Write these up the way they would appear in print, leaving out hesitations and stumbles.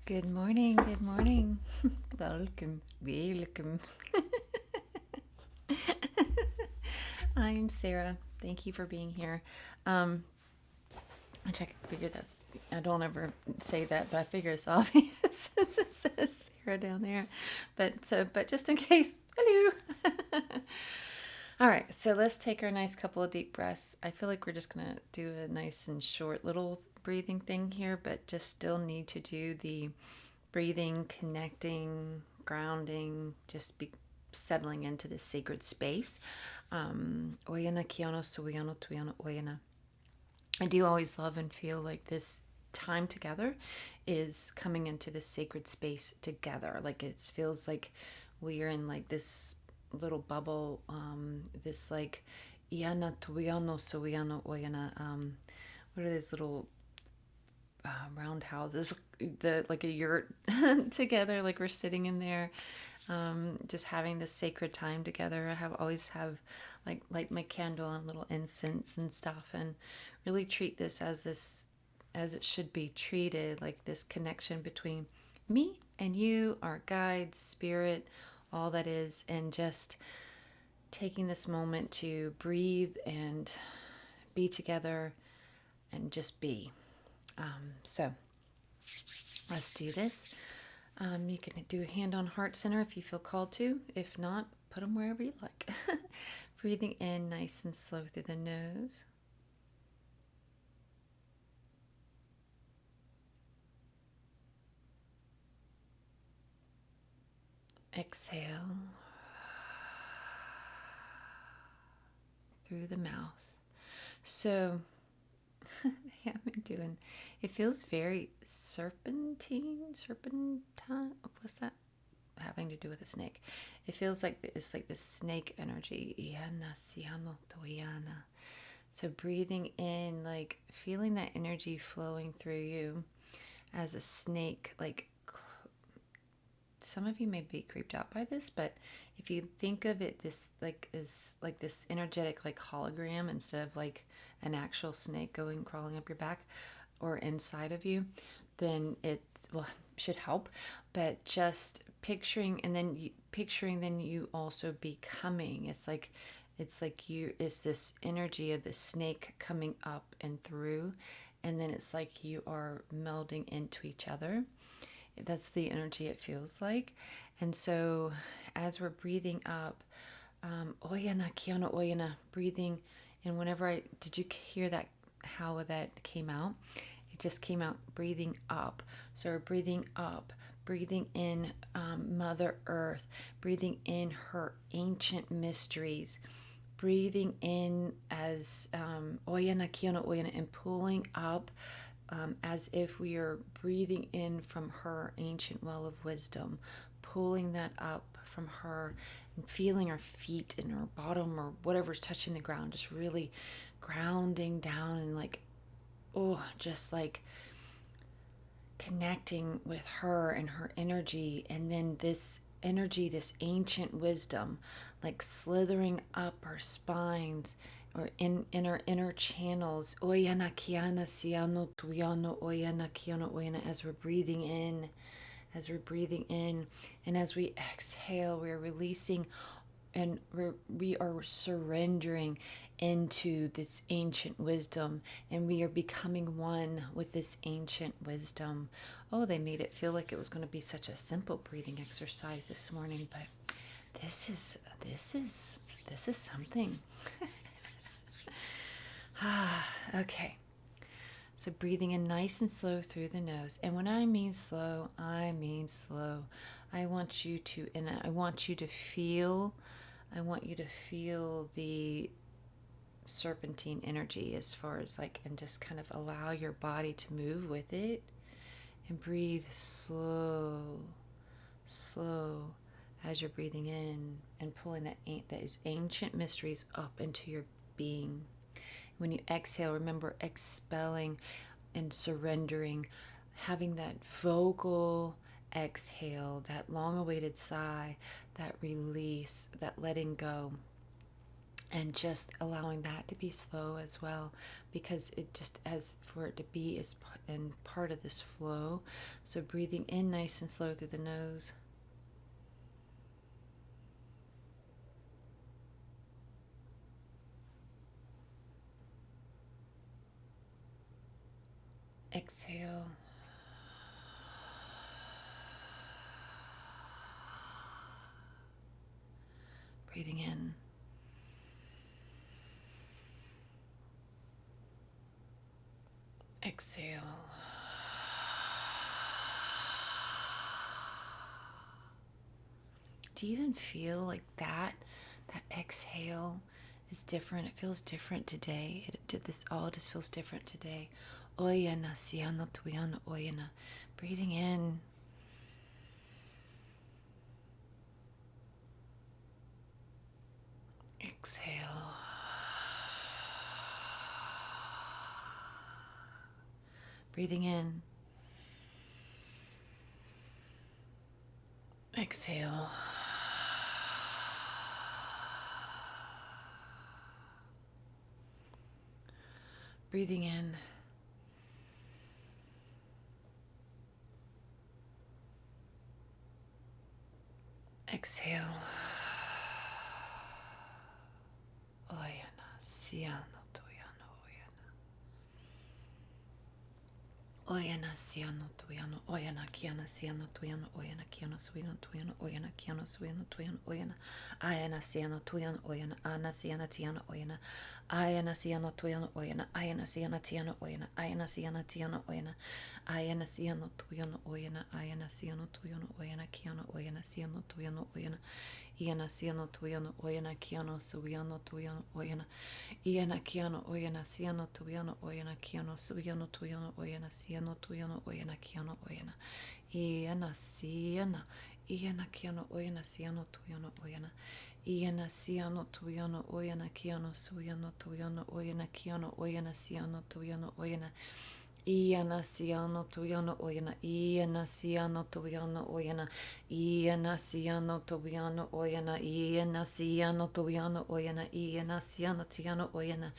Good morning, good morning. Welcome, welcome. I'm Sarah. Thank you for being here. I figure that's, I don't ever say that, but I figure it's obvious since it says Sarah down there. But just in case, hello. All right, so let's take our nice couple of deep breaths. I feel like we're just gonna do a nice and short little breathing thing here, but just still need to do the breathing, connecting, grounding, just be settling into this sacred space. Oyana kiano suyano tuyano oyana. I do always love and feel like this time together is coming into this sacred space together. Like it feels like we are in like this little bubble, this like iana tuyano suyano oyana. What are these little round houses, the like a yurt together, like we're sitting in there, just having this sacred time together. Always have like light my candle and little incense and stuff, and really treat this as it should be treated, like this connection between me and you, our guides, spirit, all that is, and just taking this moment to breathe and be together and just be. So let's do this. You can do a hand on heart center if you feel called to. If not, put them wherever you like. Breathing in nice and slow through the nose. Exhale through the mouth. So, yeah, I'm doing. It feels very serpentine. What's that? Having to do with a snake. It feels like it's like this snake energy. So breathing in, like feeling that energy flowing through you as a snake. Like some of you may be creeped out by this, but if you think of it this like is like this energetic like hologram instead of like an actual snake crawling up your back or inside of you, then it should help. But just picturing, and then you also becoming. It's this energy of the snake coming up and through, and then it's like you are melding into each other. That's the energy it feels like. And so as we're breathing up, oyana kiana oyana, breathing, and did you hear that, how that came out? It just came out breathing up. So we're breathing up, breathing in Mother Earth, breathing in her ancient mysteries, breathing in as oyana kiana oyana, and pulling up as if we are breathing in from her ancient well of wisdom, pulling that up from her and feeling our feet and our bottom or whatever's touching the ground, just really grounding down and like, just like connecting with her and her energy. And then this energy, this ancient wisdom, like slithering up our spines or in our inner channels. Oyana kiana siano tuyano oyana kiano oyana, as we're breathing in. And as we exhale, we're releasing, and we are surrendering into this ancient wisdom, and we are becoming one with this ancient wisdom. Oh, they made it feel like it was going to be such a simple breathing exercise this morning, but this is something. Okay. So breathing in nice and slow through the nose. And when I mean slow, I mean slow. I want you to feel, the serpentine energy, as far as like, and just kind of allow your body to move with it, and breathe slow as you're breathing in and pulling those ancient mysteries up into your being. When you exhale, remember expelling and surrendering, having that vocal exhale, that long awaited sigh, that release, that letting go. And just allowing that to be slow as well, because it just, as for it to be is and part of this flow. So breathing in nice and slow through the nose. Exhale. Breathing in. Exhale. Do you even feel like that exhale is different? It feels different today. This all just feels different today. Oyana siana tuyana oyana. Breathing in. Exhale. Breathing in. Exhale. Breathing in. Exhale. Oyana siano tuyano oyana. Oyana siano tuyano oyana kiana siano tuyano oyana kiano suino tuyano oyana kiano suino tuyano oyana. Ayana siano tuyano oyana ana siana tiano oyana. Ayana siano tuyano oyana ayana siana tiano oyana ayana siana tiano oyana. Ayana siano tuyano oyana ayana siano tuyano oyana kiano oyana siano tuyano oyana. Iana siano tuyano oyana kiano suiano tuyano oyana. Iana kiano oyana siano tuyano oyana kiano suiano tuyano oyana siano tuyano oyana kiano oyana. Iana siana. Iana kiano oyana siano tuyano oyana. Iana siano tuyano oyana kiano suiano tuyano oyana kiano oyana siano tuyano oyana. Iana siano tuyano oyana. Iana siano tuyano oyana. Iana siano tuyano oyana. Iana siano tuyano oyana. Iana siano tiano oyana.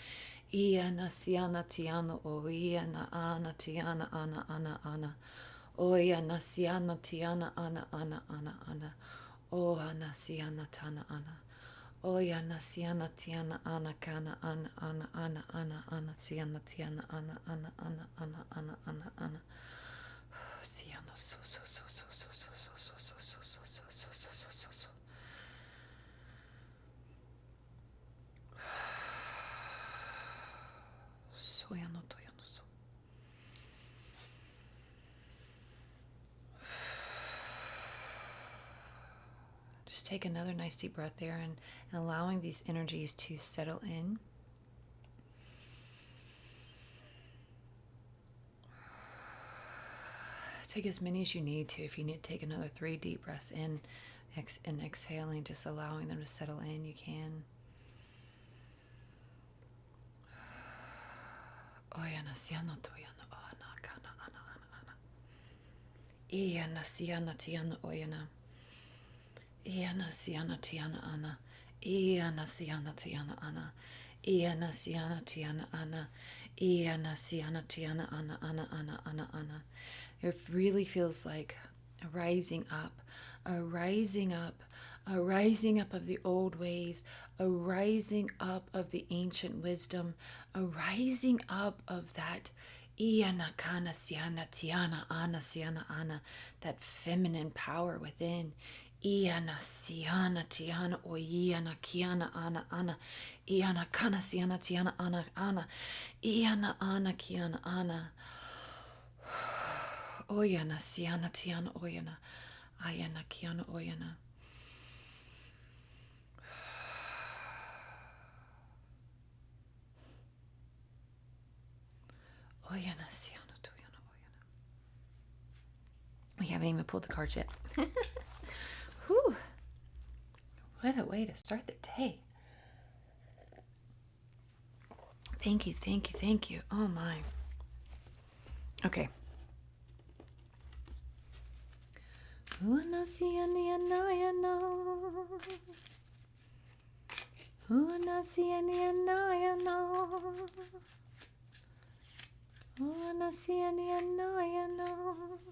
Iana siana tiano oyana. Ana tiana ana ana ana. Oyana siana tiana ana ana ana ana. O ana siana tana ana. Oyana siana tiana ana kana ana ana ana ana ana siana tiana ana ana ana ana ana ana ana. Siano so so so so so so so so so so so so so so so so. Soyano toyano so. Just take another nice deep breath there, and allowing these energies to settle in. Take as many as you need to. If you need to take another 3 deep breaths in and exhaling, just allowing them to settle in, you can. Oyana siano toyano ana kana ana ana ana. Iana siana tiana oyana. Iana siana tiana ana. Iana siana tiana ana. Iana siana tiana ana. Iana siana tiana ana ana ana ana ana. It really feels like a rising up, a rising up, a rising up of the old ways, a rising up of the ancient wisdom, a rising up of that iana kana siana tiana ana siana ana, that feminine power within. Iana siana tiana o iana kiana ana ana. Iana kana siana tiana ana ana. Iana ana kiana ana. Oyana siana tiana oyana. Ayana kiana oyana. Oyana siana tuyana oyana. We haven't even pulled the cards yet. Whew. What a way to start the day. Thank you, thank you, thank you. Oh my. Okay. Ona sianianayana. Ona sianianayana.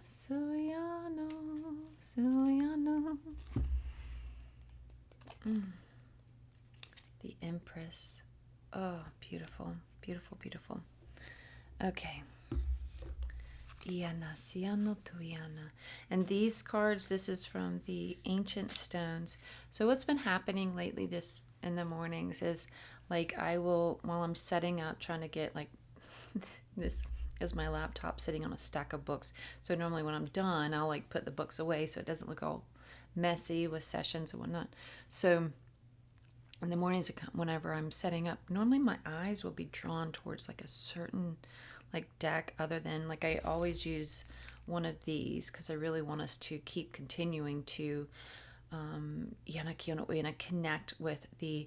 Suyano. Suyano. The Empress. Oh, beautiful. Beautiful, beautiful. Okay. Iana, Siano Tuiana. And these cards, this is from the Ancient Stones. So what's been happening lately this in the mornings is like I will, while I'm setting up, trying to get like this is my laptop sitting on a stack of books. So normally when I'm done, I'll like put the books away so it doesn't look all messy with sessions and whatnot. So in the mornings, whenever I'm setting up, normally my eyes will be drawn towards like a certain like deck other than like I always use one of these because I really want us to keep continuing to connect with the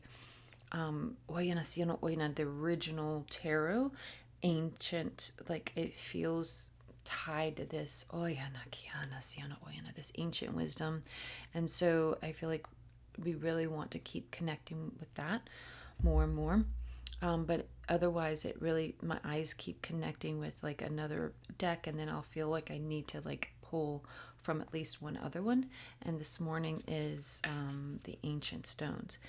the original tarot, ancient, like it feels tied to this this ancient wisdom. And so I feel like we really want to keep connecting with that more and more. But otherwise it really, my eyes keep connecting with like another deck, and then I'll feel like I need to like pull from at least one other one. And this morning is the Ancient Stones.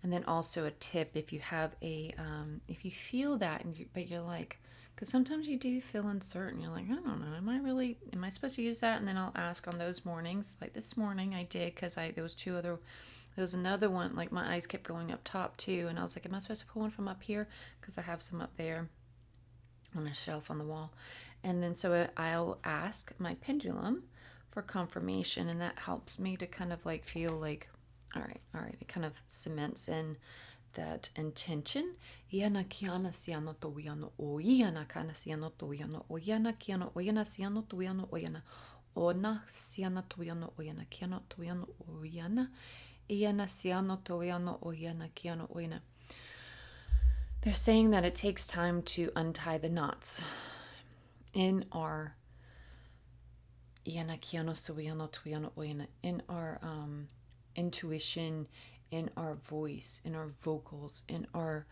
And then also a tip, if you have a if you feel that but you're like, because sometimes you do feel uncertain, you're like, I don't know, am I supposed to use that? And then I'll ask on those mornings, like this morning I did, because there was another one, like my eyes kept going up top too, and I was like, am I supposed to pull one from up here? Because I have some up there on a shelf on the wall. And then so I'll ask my pendulum for confirmation, and that helps me to kind of like feel like, all right, it kind of cements in that intention. Iana kiana siano to wiano o iana kana siano to wiano o iana kiano o iana siano to wiano o iana ona siana to wiano o iana kiano to wiano o iana iana siano to wiano o iana kiano o iana. They're saying that it takes time to untie the knots in our iana kiano so wiano to wiano o iana, in our intuition, in our voice, in our vocals, in our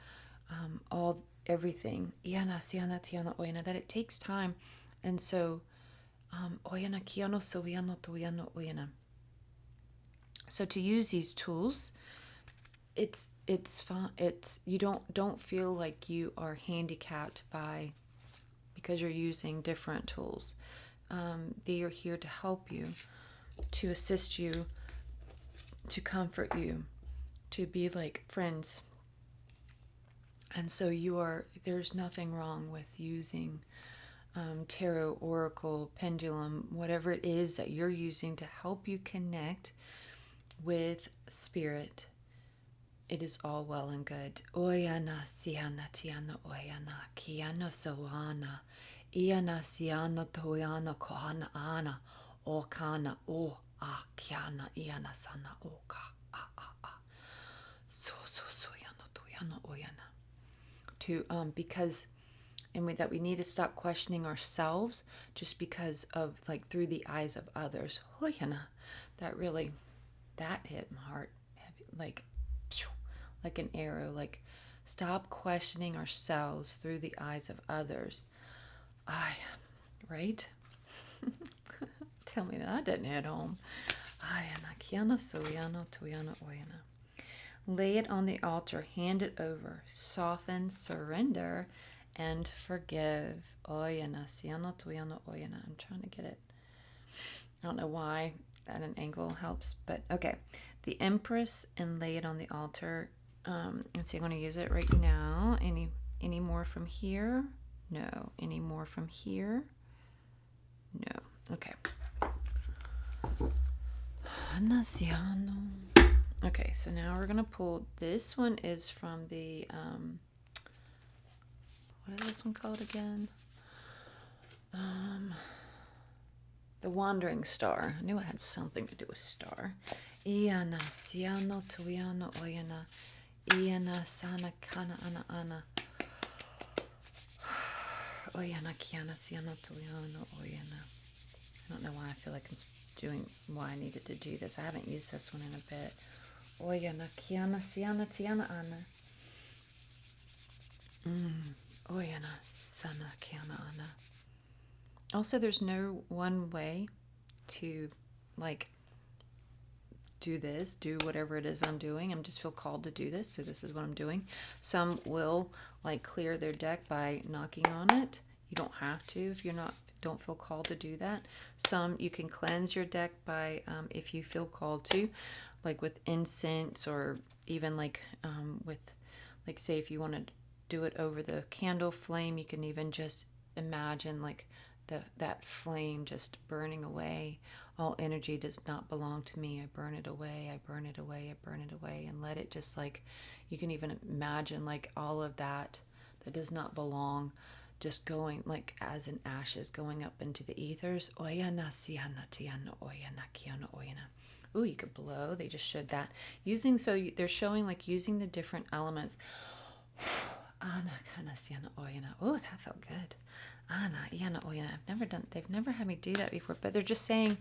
everything. Iana siana tiana oina, that it takes time. And so oyana kiano so wiano to wiano oina. So to use these tools, it's fun. You don't feel like you are handicapped because you're using different tools. They are here to help you, to assist you, to comfort you, to be like friends. And so there's nothing wrong with using tarot, oracle, pendulum, whatever it is that you're using to help you connect with spirit. It is all well and good. Oyana siana tiana oyana kiana soana iana siana toyana kohana ana o kana o a kiana iana sana oka a so yana toyana oyana. To because that we need to stop questioning ourselves just because of like through the eyes of others. Oyana, that hit my heart heavy, like an arrow. Like, stop questioning ourselves through the eyes of others. Right? Tell me that didn't hit home. Lay it on the altar, hand it over, soften, surrender, and forgive. I'm trying to get it. I don't know why at an angle helps, but okay. The Empress, and lay it on the altar. Let's see, I'm going to use it right now. Any more from here? No. Any more from here? No. Okay. Okay, so now we're going to pull. This one is from the, what is this one called again? The Wandering Star. I knew it had something to do with star. Iana siano tuiano oyana. Iana sana kana ana. Oyana kiana siano tuiano oyana. I don't know why I feel like I'm doing why I needed to do this. I haven't used this one in a bit. Oyana kiana siana tiana ana. Oyana sana kiana ana. Also, there's no one way to like do this, do whatever it is I'm doing. I'm just feel called to do this, so this is what I'm doing. Some will like clear their deck by knocking on it. You don't have to if you're not don't feel called to do that. Some you can cleanse your deck by if you feel called to, like with incense, or even like with like say if you want to do it over the candle flame, you can even just imagine like that flame just burning away. All energy does not belong to me. I burn it away. I burn it away. I burn it away, and let it just like, you can even imagine like all of that does not belong, just going like as in ashes, going up into the ethers. Oyana siana tiana oyana kiana oyana. Ooh, you could blow. They just showed that using. So they're showing like using the different elements. Ana kana siana oyana. Oh, that felt good. Ana iana oyana. They've never had me do that before, but they're saying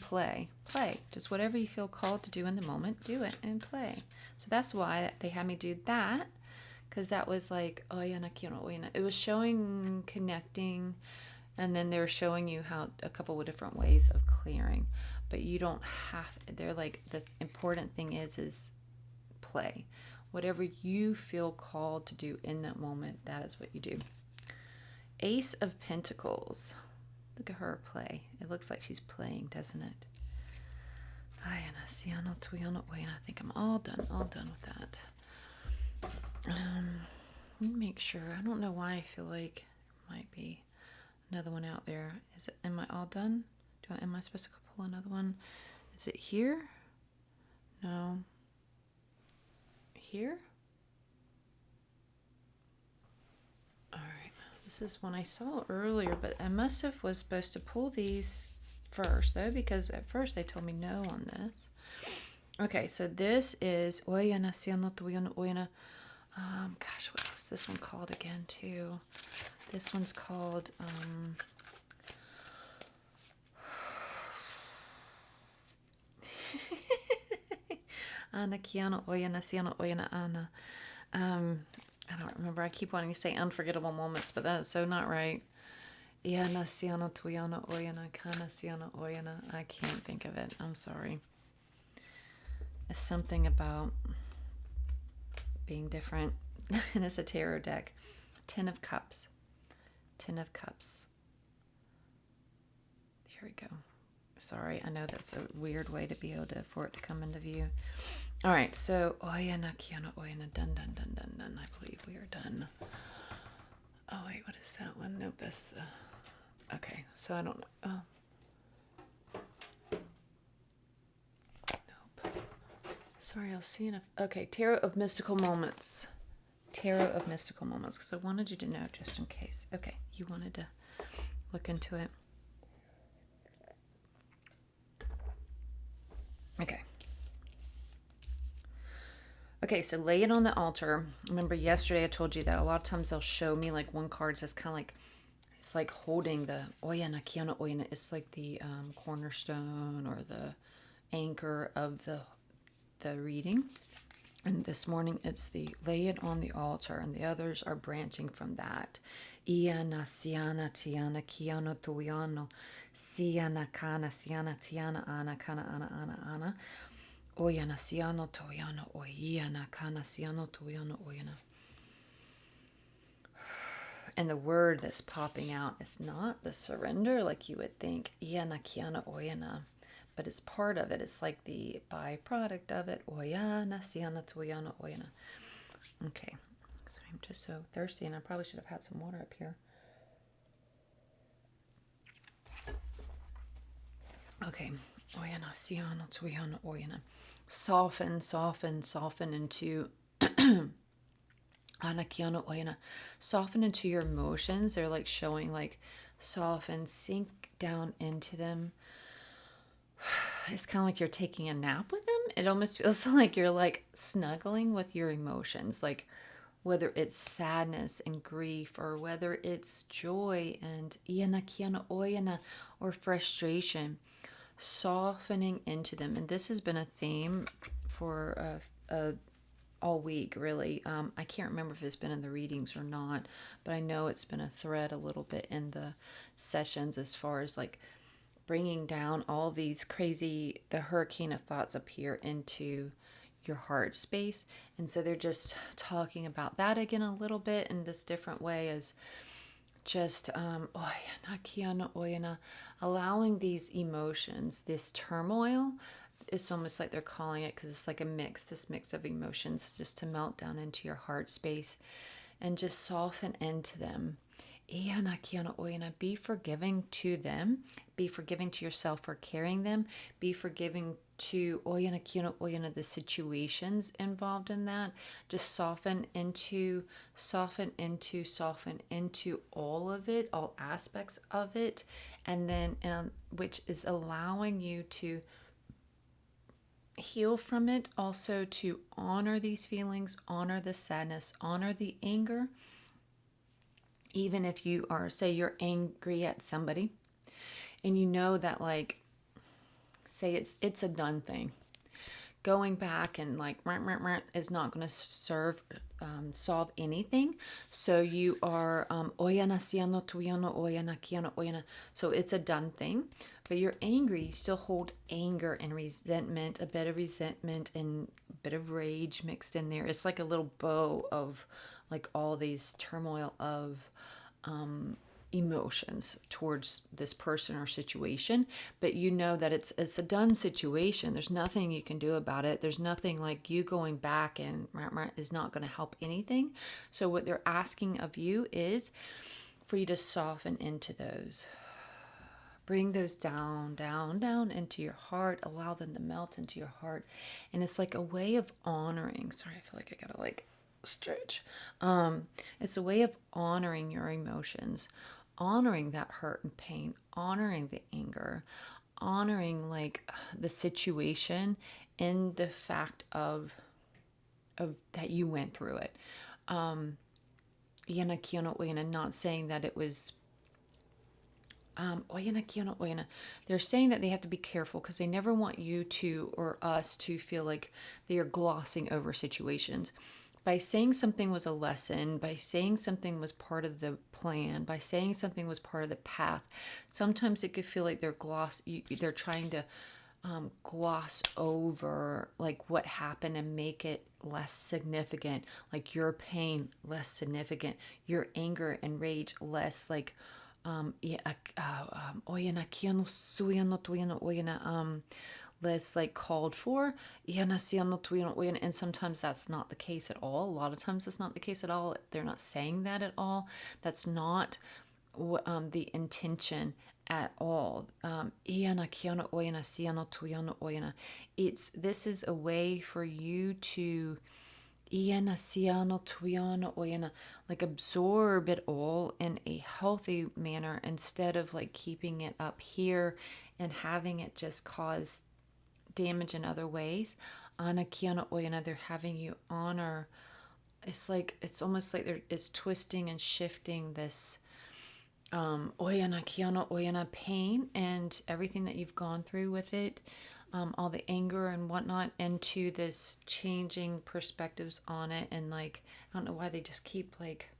play. Just whatever you feel called to do in the moment, do it and play. So that's why they had me do that, because that was like oyana kiana oyana. It was showing connecting, and then they were showing you how a couple of different ways of clearing, but you don't have. They're like the important thing is play. Whatever you feel called to do in that moment, that is what you do. Ace of Pentacles. Look at her play. It looks like she's playing, doesn't it? I think I'm all done with that. Let me make sure. I don't know why I feel like there might be another one out there. Am I all done? Am I supposed to pull another one? Is it here? No. Here? All right. This is one I saw earlier, but I was supposed to pull these first, though, because at first they told me no on this. Okay, so this is Oyana Siano Tuyana Oyana. Gosh, what was this one called again, too? This one's called Ana Kiana Oyana Siana Oyana Ana. I don't remember. I keep wanting to say unforgettable moments, but that's so not right. Iana Siana Tuyana Oyana Kana Siana Oyana. I can't think of it. I'm sorry. It's something about being different. And it's a tarot deck. Ten of Cups. There we go. Sorry, I know that's a weird way to be able to for it to come into view. All right, so Oyana Kiana Oyana done. I believe we are done. Oh wait, what is that one? Nope, that's the. Okay, so I don't know. Oh. Nope. Sorry, I'll see enough. Okay, Tarot of Mystical Moments. Because I wanted you to know just in case. Okay, you wanted to look into it. Okay, so lay it on the altar. Remember yesterday I told you that a lot of times they'll show me like one card says kind of like, it's like holding the Oyana Kiana Oyana. It's like the cornerstone or the anchor of the reading. And this morning it's the lay it on the altar, and the others are branching from that. Iana siana tiana kiana tuyano siana kana siana tiana ana kana ana. Oyana siano toyano oyana kana siano toyano oyana. And the word that's popping out is not the surrender like you would think. Iana kiana oyana. But it's part of it. It's like the byproduct of it. Oyana siana toyana oyana. Okay. So I'm just so thirsty, and I probably should have had some water up here. Okay. Oyana siana toyana oyana. Soften into Anakiana Oyana. Soften into your emotions. They're like showing like soften, sink down into them. It's kind of like you're taking a nap with them. It almost feels like you're like snuggling with your emotions, like whether it's sadness and grief, or whether it's joy and Ianakiana Oyana, or frustration. Softening into them. And this has been a theme for all week, really. I can't remember if it's been in the readings or not, but I know it's been a thread a little bit in the sessions as far as like bringing down all these crazy, the hurricane of thoughts up here into your heart space. And so they're just talking about that again a little bit in this different way as just allowing these emotions, this turmoil. It's almost like they're calling it, because it's like this mix of emotions just to melt down into your heart space and just soften into them. Be forgiving to them. Be forgiving to yourself for carrying them. Be forgiving to the situations involved in that. Just soften into all of it, all aspects of it, and then which is allowing you to heal from it, also to honor these feelings, honor the sadness, honor the anger. Even if you are, say you're angry at somebody and you know that, like, say it's a done thing, going back and like is not going to solve anything. So you are so it's a done thing, but you're angry. You still hold anger and resentment, a bit of resentment and a bit of rage mixed in there. It's like a little bow of like all these turmoil of emotions towards this person or situation, but you know that it's a done situation. There's nothing you can do about it. There's nothing like you going back and is not going to help anything. So what they're asking of you is for you to soften into those. Bring those down into your heart. Allow them to melt into your heart. And it's like a way of honoring. Sorry, I feel like I gotta like stretch. It's a way of honoring your emotions, honoring that hurt and pain, honoring the anger, honoring like the situation in the fact of that you went through it. Not saying that it was they're saying that they have to be careful because they never want you to or us to feel like they are glossing over situations. By saying something was a lesson, by saying something was part of the plan, by saying something was part of the path, sometimes it could feel like they're trying to gloss over like what happened and make it less significant, like your pain less significant, your anger and rage less like less like called for. And sometimes that's not the case at all. A lot of times it's not the case at all. They're not saying that at all. That's not the intention at all. This is a way for you to like absorb it all in a healthy manner instead of like keeping it up here and having it just cause damage in other ways. They're having you honor. It's like it's almost like it's twisting and shifting this pain and everything that you've gone through with it, all the anger and whatnot, into this changing perspectives on it. And like, I don't know why they just keep like,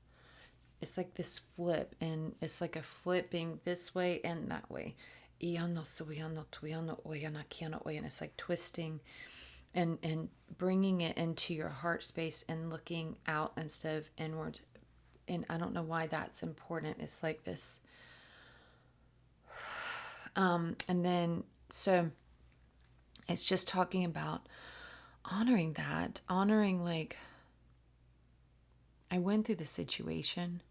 it's like this flip, and it's like a flipping this way and that way. And it's like twisting and bringing it into your heart space and looking out instead of inwards. And I don't know why that's important. It's like this. And then, so it's just talking about honoring that, honoring like, I went through the situation.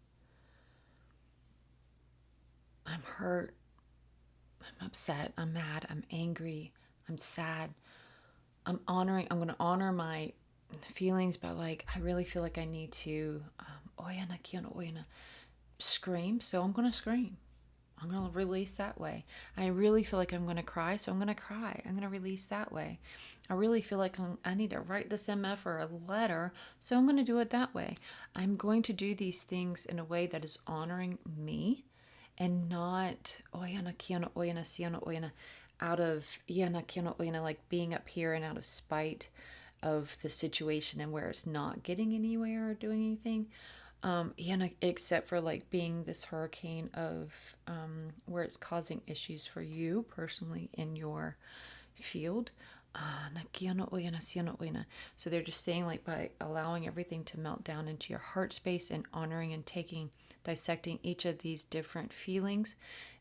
I'm hurt. I'm upset. I'm mad. I'm angry. I'm sad. I'm going to honor my feelings, but like, I really feel like I need to scream. So I'm going to scream. I'm going to release that way. I really feel like I'm going to cry. So I'm going to cry. I'm going to release that way. I really feel like I need to write this MF or a letter. So I'm going to do it that way. I'm going to do these things in a way that is honoring me and not out of like being up here and out of spite of the situation and where it's not getting anywhere or doing anything. Except for like being this hurricane of where it's causing issues for you personally in your field. So they're just saying, like, by allowing everything to melt down into your heart space and honoring and dissecting each of these different feelings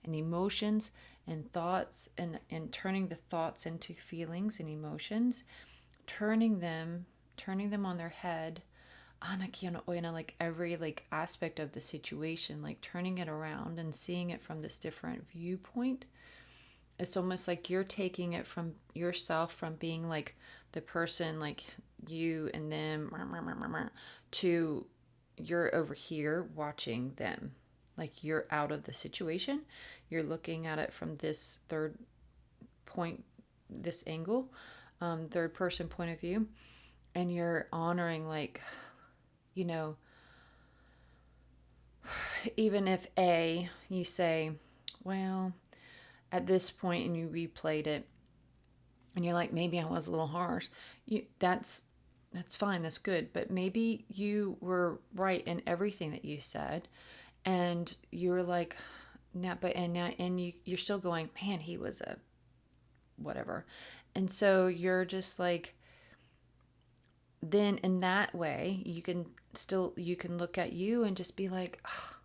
and emotions and thoughts, and turning the thoughts into feelings and emotions, turning them on their head, like every like aspect of the situation, like turning it around and seeing it from this different viewpoint. It's almost like you're taking it from yourself, from being like the person, like you and them, to you're over here watching them. Like you're out of the situation. You're looking at it from this third point, this angle, third person point of view. And you're honoring, like, you know, even if you say, well, at this point, and you replayed it, and you're like, maybe I was a little harsh. That's fine. That's good. But maybe you were right in everything that you said, and you're like, now, you're still going, man, he was a whatever, and so you're just like, then in that way, you can look at you and just be like, oh,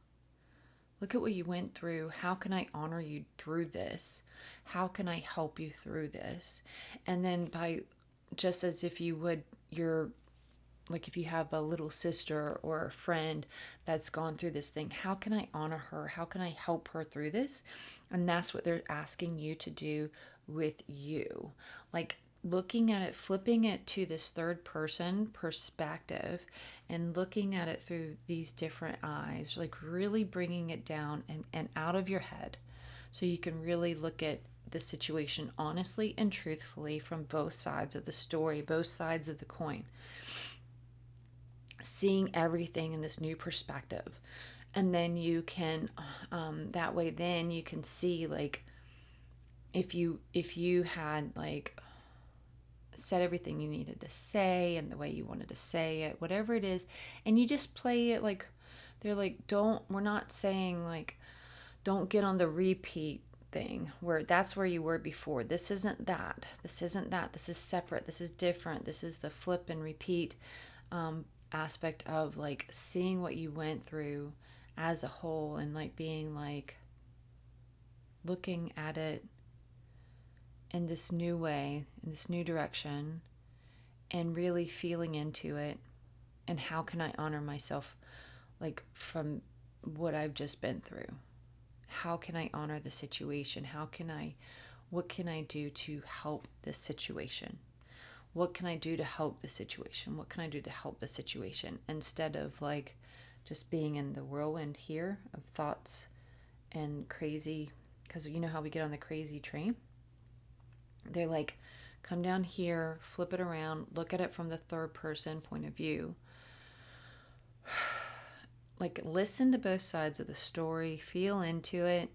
look at what you went through. How can I honor you through this? How can I help you through this? And then by just as if you would like if you have a little sister or a friend that's gone through this thing, how can I honor her? How can I help her through this? And that's what they're asking you to do with you. Like looking at it, flipping it to this third person perspective and looking at it through these different eyes, like really bringing it down and out of your head so you can really look at the situation honestly and truthfully from both sides of the story, both sides of the coin, seeing everything in this new perspective. And then you can that way then you can see, like, if you had like said everything you needed to say and the way you wanted to say it, whatever it is, and you just play it like they're like, we're not saying like don't get on the repeat thing where that's where you were before. This isn't that. This isn't that. This is separate. This is different. This is the flip and repeat aspect of like seeing what you went through as a whole and like being like looking at it in this new way, in this new direction, and really feeling into it. And how can I honor myself, like from what I've just been through? How can I honor the situation? What can I do to help this situation? What can I do to help the situation? What can I do to help the situation? Instead of like just being in the whirlwind here of thoughts and crazy, because you know how we get on the crazy train? They're like, come down here, flip it around, look at it from the third person point of view. Like, listen to both sides of the story, feel into it,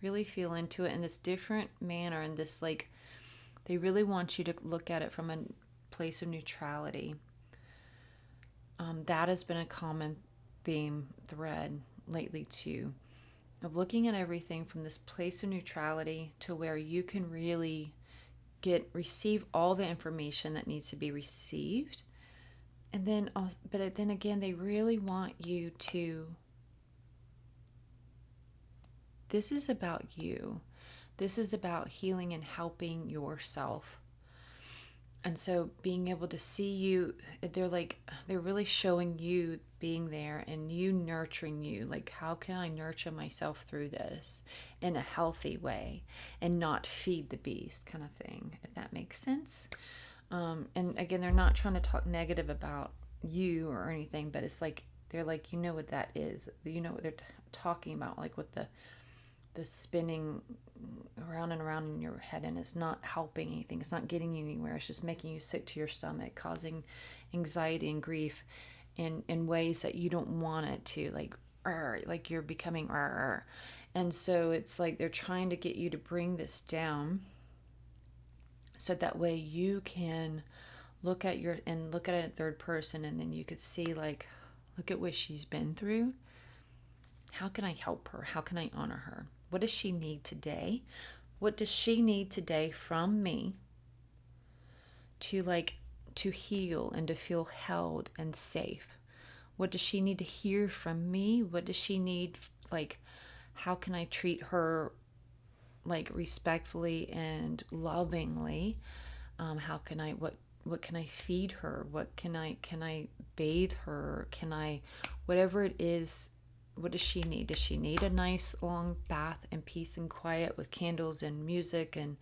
really feel into it in this different manner. And this, like, they really want you to look at it from a place of neutrality. That has been a common thread lately too, of looking at everything from this place of neutrality to where you can really receive all the information that needs to be received. And then also, but then again, they really want you to, this is about you. This is about healing and helping yourself. And so being able to see you, they're really showing you being there and you nurturing you. Like, how can I nurture myself through this in a healthy way and not feed the beast kind of thing, if that makes sense. And again, they're not trying to talk negative about you or anything, but it's like, they're like, you know what that is. You know what they're talking about, like with the spinning around and around in your head, and it's not helping anything. It's not getting you anywhere. It's just making you sick to your stomach, causing anxiety and grief in ways that you don't want it to, like you're becoming. And so it's like they're trying to get you to bring this down so that way you can look at it in third person, and then you could see, like, look at what she's been through. How can I help her? How can I honor her? What does she need today? What does she need today from me to heal and to feel held and safe? What does she need to hear from me? What does she need, like, how can I treat her, like, respectfully and lovingly? How can I, what can I feed her? Can I bathe her? Whatever it is, what does she need? Does she need a nice long bath and peace and quiet with candles and music and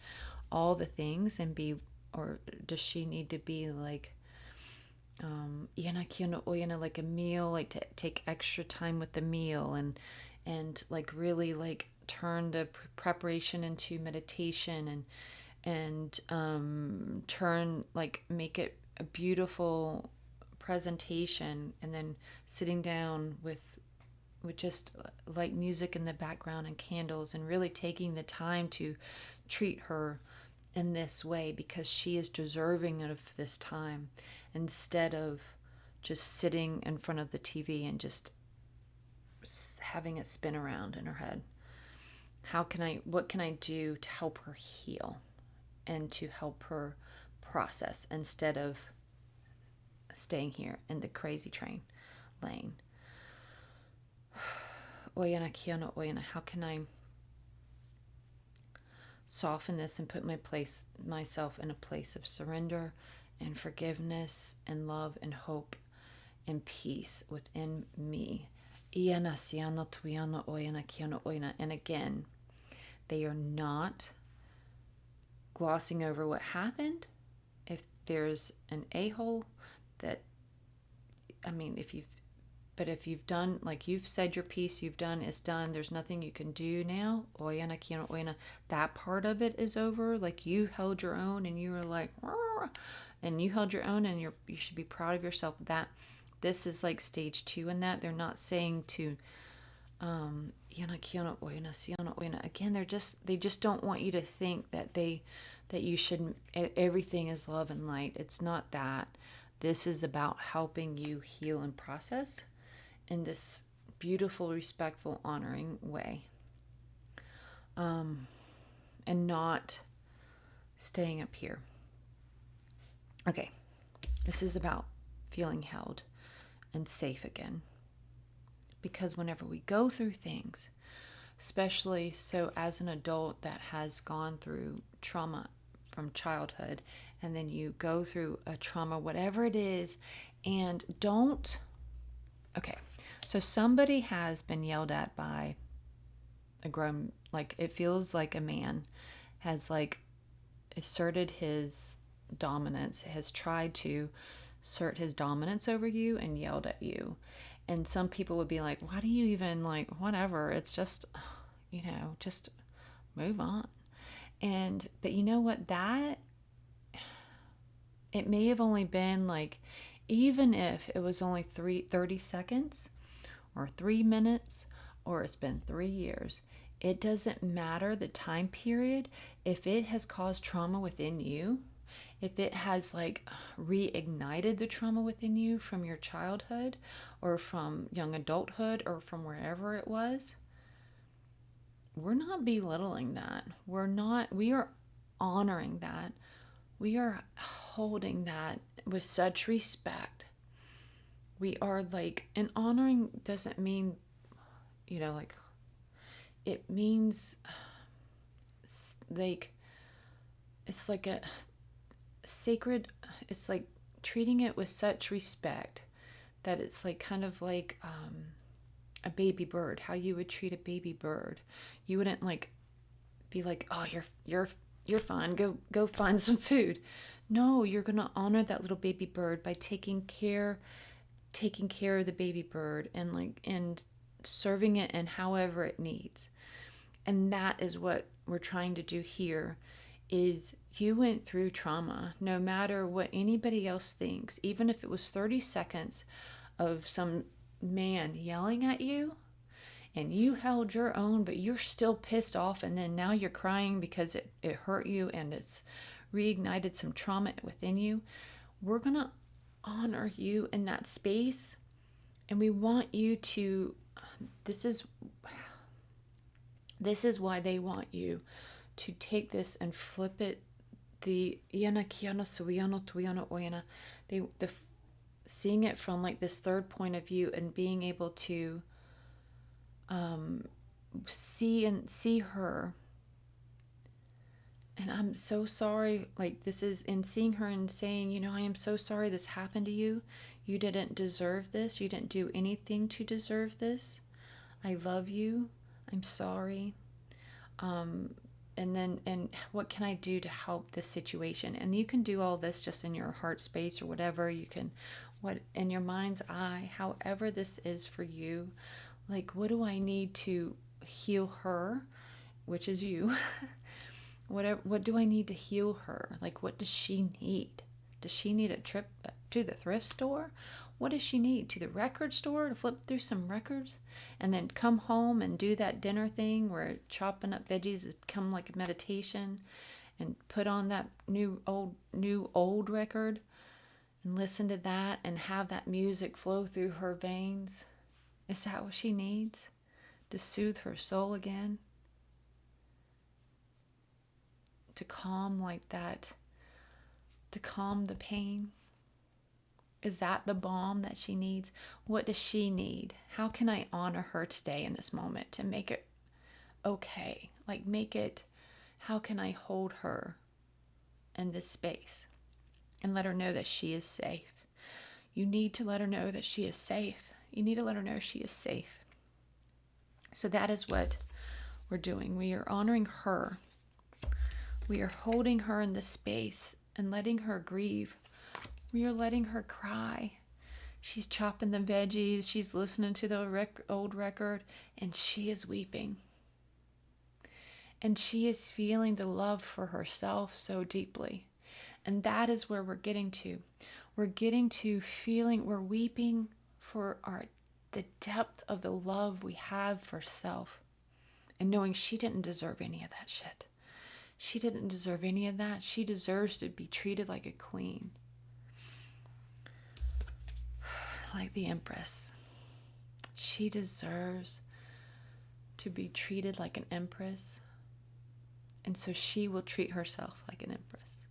all the things, or does she need to be like, like a meal, like to take extra time with the meal, and like really like turn the preparation into meditation, and turn, like, make it a beautiful presentation, and then sitting down with just light music in the background and candles, and really taking the time to treat her in this way, because she is deserving of this time, instead of just sitting in front of the TV and just having it spin around in her head. What can I do to help her heal and to help her process, instead of staying here in the crazy train lane? Oyana kiana oyana, how can I soften this and put myself in a place of surrender and forgiveness and love and hope and peace within me? Iana siana tuiana oyana kiana oyana. And again, they are not glossing over what happened. If there's an a-hole that, if you've done, like, you've said your piece, it's done, there's nothing you can do now. Oyana kiana oyana. That part of it is over. Like, you held your own, and you were like, and you held your own, and you should be proud of yourself. That this is like stage 2 in that. They're not saying to yana kiana oyana siana oyana. Again, they just don't want you to think that you should, everything is love and light. It's not that. This is about helping you heal and process in this beautiful, respectful, honoring way, and not staying up here. Okay, this is about feeling held and safe again, because whenever we go through things, especially so as an adult that has gone through trauma from childhood, and then you go through a trauma, whatever it is, and so somebody has been yelled at by a grown, like, it feels like a man has, like, asserted his dominance, has tried to assert his dominance over you and yelled at you. And some people would be like, why do you even, like, whatever, it's just, just move on. But you know what, that, it may have only been, like, even if it was only 30 seconds or 3 minutes, or it's been 3 years, it doesn't matter the time period. If it has caused trauma within you, if it has, like, reignited the trauma within you from your childhood or from young adulthood or from wherever it was, we're not belittling that. We are honoring that. We are holding that with such respect. We are, like, and honoring doesn't mean, like, it means, like, it's like a sacred, it's like treating it with such respect that it's like kind of like a baby bird, how you would treat a baby bird. You wouldn't, like, be like, oh, you're fine, go find some food. No, you're gonna honor that little baby bird by taking care of the baby bird, and serving it in however it needs. And that is what we're trying to do here. Is you went through trauma, no matter what anybody else thinks, even if it was 30 seconds of some man yelling at you, and you held your own, but you're still pissed off, and then now you're crying because it hurt you and it's reignited some trauma within you. we're going to honor you in that space. And we want you to, this is why they want you to take this and flip it. The seeing it from like this third point of view and being able to see her. And I'm so sorry, like this is in seeing her and saying, I am so sorry this happened to you. You didn't deserve this. You didn't do anything to deserve this. I love you. I'm sorry. And what can I do to help this situation? And you can do all this just in your heart space or whatever. You can, in your mind's eye, however this is for you. Like, what do I need to heal her, which is you? What do I need to heal her? Like, what does she need? Does she need a trip to the thrift store? What does she need? To the record store to flip through some records? And then come home and do that dinner thing where chopping up veggies has become like a meditation, and put on that new old record and listen to that and have that music flow through her veins? Is that what she needs? To soothe her soul again? To calm like that? To calm the pain? Is that the balm that she needs? What does she need? How can I honor her today in this moment to make it okay? Like how can I hold her in this space and let her know that she is safe? You need to let her know that she is safe. You need to let her know she is safe. So that is what we're doing. We are honoring her. We are holding her in this space and letting her grieve. We are letting her cry. She's chopping the veggies. She's listening to the old record, and she is weeping. And she is feeling the love for herself so deeply. And that is where we're getting to. We're getting to feeling, we're weeping for the depth of the love we have for self. And knowing she didn't deserve any of that shit. She didn't deserve any of that. She deserves to be treated like a queen. Like the empress. She deserves to be treated like an empress. And so she will treat herself like an empress.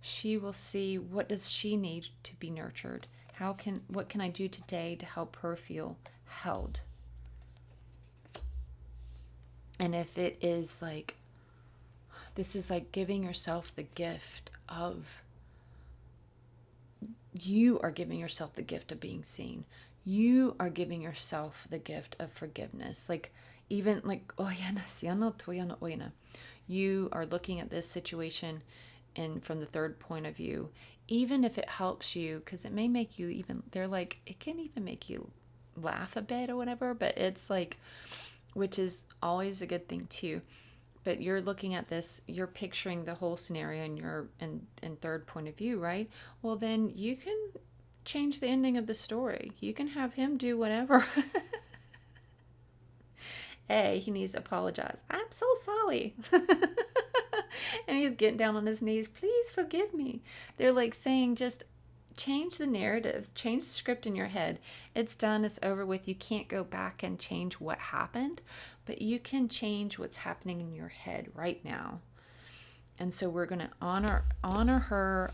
She will see, what does she need to be nurtured? What can I do today to help her feel held? And if it is like, this is like giving yourself the gift of, you are giving yourself the gift of being seen. You are giving yourself the gift of forgiveness. Like, even like, you are looking at this situation and from the third point of view, even if it helps you, because it may make you even, they're like, it can even make you laugh a bit or whatever, but it's like, which is always a good thing too. But you're looking at this, you're picturing the whole scenario in third point of view, right? Well, then you can change the ending of the story. You can have him do whatever. Hey, he needs to apologize. I'm so sorry. And he's getting down on his knees. Please forgive me. They're like saying, just change the narrative, change the script in your head. It's done, it's over with. You can't go back and change what happened, but you can change what's happening in your head right now. And so we're going to honor her,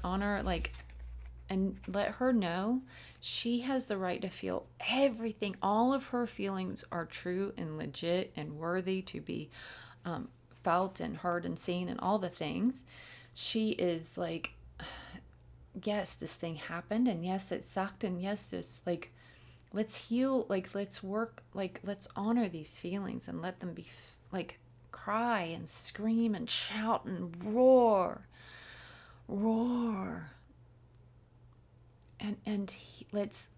and let her know she has the right to feel everything. All of her feelings are true and legit and worthy to be felt and heard and seen and all the things. She is like, yes, this thing happened, and yes, it sucked, and yes, this, like, let's heal, like, let's work, like, let's honor these feelings and let them be, like, cry and scream and shout and roar. And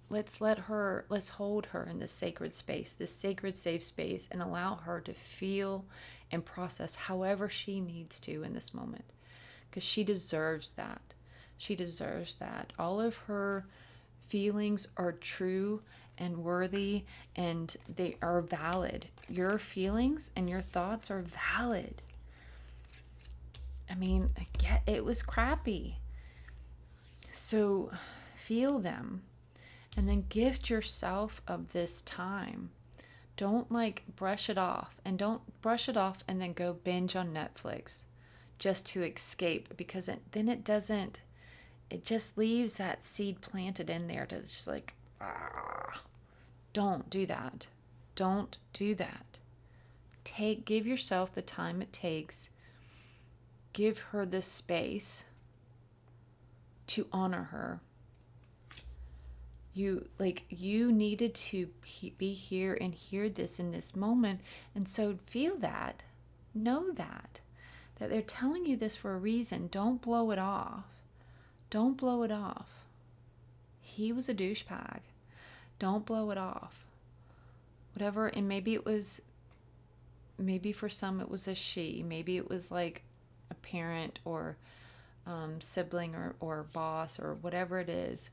let's hold her in this sacred space, this sacred safe space, and allow her to feel and process however she needs to in this moment, because she deserves that. She deserves that. All of her feelings are true and worthy, and they are valid. Your feelings and your thoughts are valid. I mean, it was crappy. So feel them and then gift yourself of this time. Don't like brush it off, and don't brush it off and then go binge on Netflix just to escape, because then it doesn't, it just leaves that seed planted in there to just like, don't do that. Don't do that. Give yourself the time it takes. Give her the space to honor her. You needed to be here and hear this in this moment, and so feel that. Know that they're telling you this for a reason. Don't blow it off. Don't blow it off. He was a douchebag. Don't blow it off. Whatever, and maybe for some it was a she. Maybe it was like a parent or sibling or boss or whatever it is.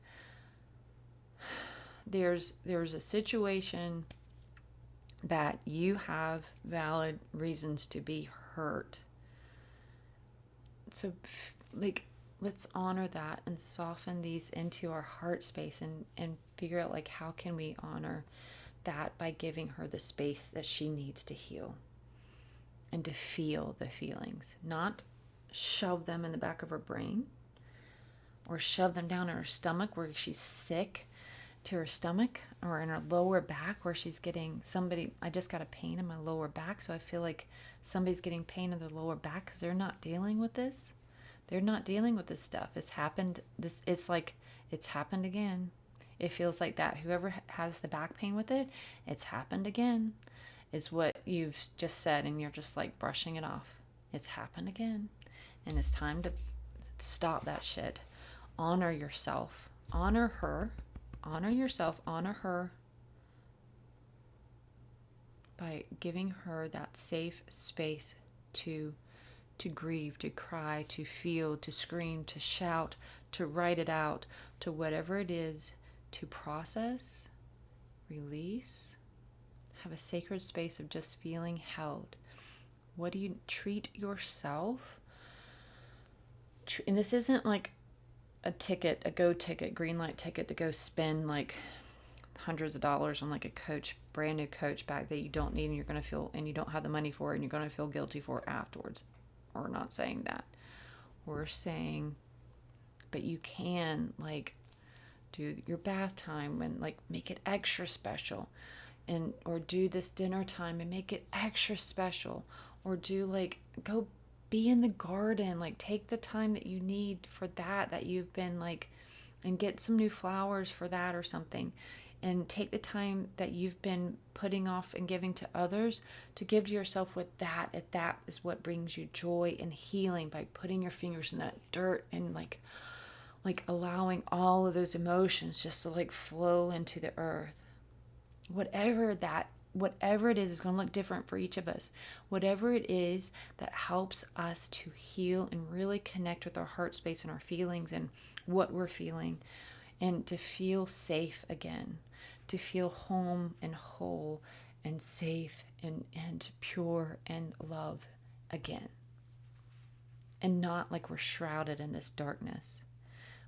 There's a situation that you have valid reasons to be hurt. So let's honor that and soften these into our heart space and figure out like how can we honor that by giving her the space that she needs to heal and to feel the feelings, not shove them in the back of her brain or shove them down in her stomach where she's sick to her stomach, or in her lower back where she's getting I just got a pain in my lower back, so I feel like somebody's getting pain in their lower back because they're not dealing with this. They're not dealing with this stuff. It's happened. It's like it's happened again. It feels like that. Whoever has the back pain with it, it's happened again, is what you've just said, and you're just like brushing it off. It's happened again, and it's time to stop that shit. Honor yourself. Honor her. Honor yourself, honor her by giving her that safe space to grieve, to cry, to feel, to scream, to shout, to write it out, to whatever it is, to process, release, have a sacred space of just feeling held. What do you treat yourself? And this isn't like a go ticket, green light ticket to go spend like hundreds of dollars on like a brand new Coach bag that you don't need, and you're going to feel, and you don't have the money for it, and you're going to feel guilty for it afterwards. We're not saying that. We're saying, but you can like do your bath time and like make it extra special, or do this dinner time and make it extra special, or do like go be in the garden, like take the time that you need for that you've been like, and get some new flowers for that or something, and take the time that you've been putting off and giving to others to give to yourself with that, if that is what brings you joy and healing, by putting your fingers in that dirt and like allowing all of those emotions just to like flow into the earth. Whatever it is going to look different for each of us. Whatever it is that helps us to heal and really connect with our heart space and our feelings and what we're feeling, and to feel safe again, to feel home and whole and safe and pure and love again. And not like we're shrouded in this darkness.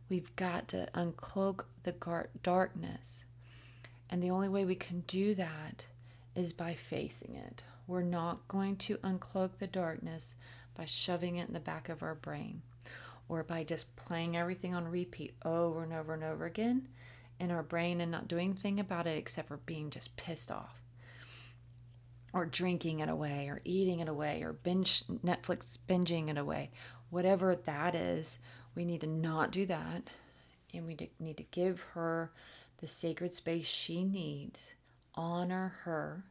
We've got to uncloak the darkness. And the only way we can do that is by facing it. We're not going to uncloak the darkness by shoving it in the back of our brain, or by just playing everything on repeat over and over and over again in our brain and not doing anything about it except for being just pissed off, or drinking it away, or eating it away, or Netflix binging it away. Whatever that is, we need to not do that, and we need to give her the sacred space she needs. Honor her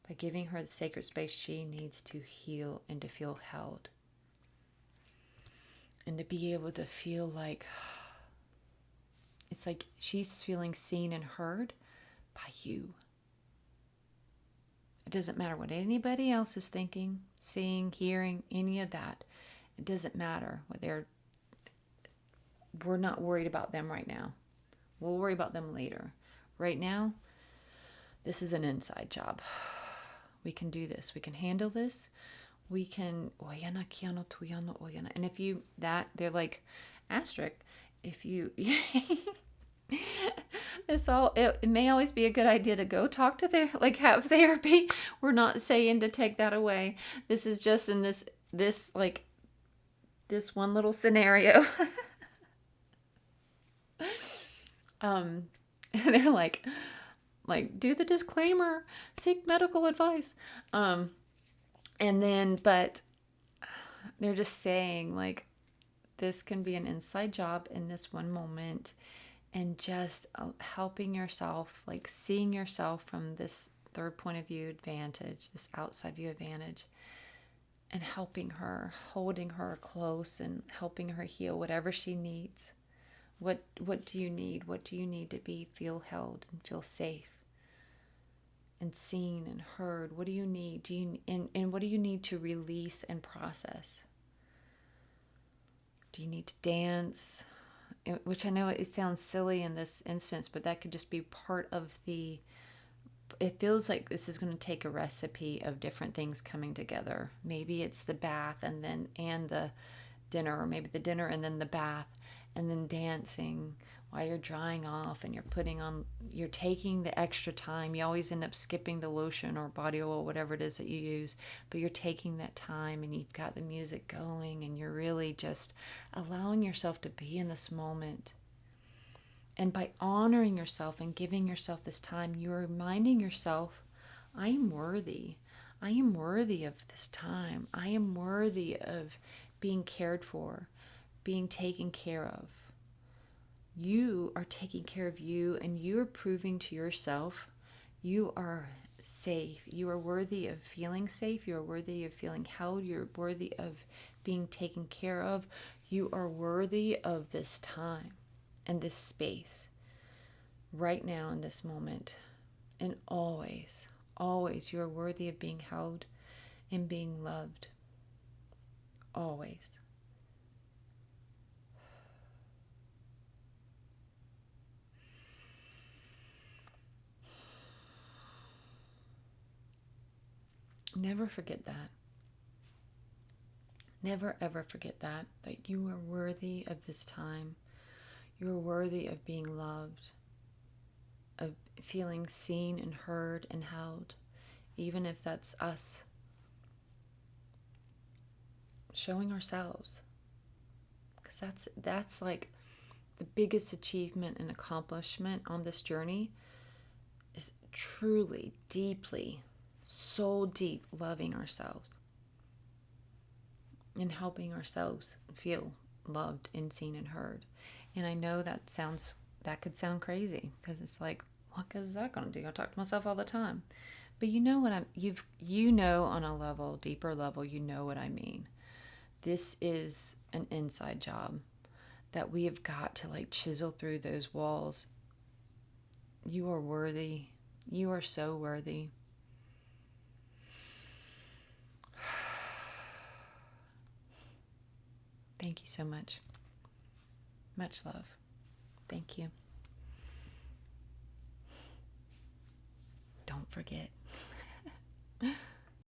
by giving her the sacred space she needs to heal and to feel held. And to be able to feel like, it's like she's feeling seen and heard by you. It doesn't matter what anybody else is thinking, seeing, hearing, any of that. It doesn't matter what we're not worried about them right now. We'll worry about them later. Right now, this is an inside job. We can do this. We can handle this. we can oyana kiano tuyano oyana. And if you that they're like asterisk, if you it may always be a good idea to go talk to have therapy. We're not saying to take that away. This is just in this like this one little scenario. They're like do the disclaimer, seek medical advice. And then but they're just saying like this can be an inside job in this one moment, and just helping yourself, like seeing yourself from this third point of view advantage, this outside view advantage, and helping her, holding her close and helping her heal whatever she needs. What do you need? What do you need to feel held and feel safe and seen and heard? What do you need? And what do you need to release and process? Do you need to dance? Which I know it sounds silly in this instance, but that could just be part of it feels like this is going to take a recipe of different things coming together. Maybe it's the bath and the dinner, or maybe the dinner and then the bath, and then dancing while you're drying off, and you're taking the extra time. You always end up skipping the lotion or body oil, whatever it is that you use, but you're taking that time and you've got the music going and you're really just allowing yourself to be in this moment. And by honoring yourself and giving yourself this time, you're reminding yourself, I am worthy. I am worthy of this time. I am worthy of being cared for, being taken care of. You are taking care of you, and you're proving to yourself you are safe. You are worthy of feeling safe. You are worthy of feeling held. You're worthy of being taken care of. You are worthy of this time and this space right now in this moment. And always, always, you are worthy of being held and being loved. Always. Never forget that. Never ever forget that you are worthy of this time. You are worthy of being loved, of feeling seen and heard and held, even if that's us showing ourselves. Because that's like the biggest achievement and accomplishment on this journey, is truly, deeply, soul deep loving ourselves and helping ourselves feel loved and seen and heard. And I know that could sound crazy, because it's like, what is that going to do? I talk to myself all the time. But you know what you know on a level, deeper level, you know what I mean. This is an inside job that we have got to like chisel through those walls. You are worthy. You are so worthy. Thank you so much. Much love. Thank you. Don't forget.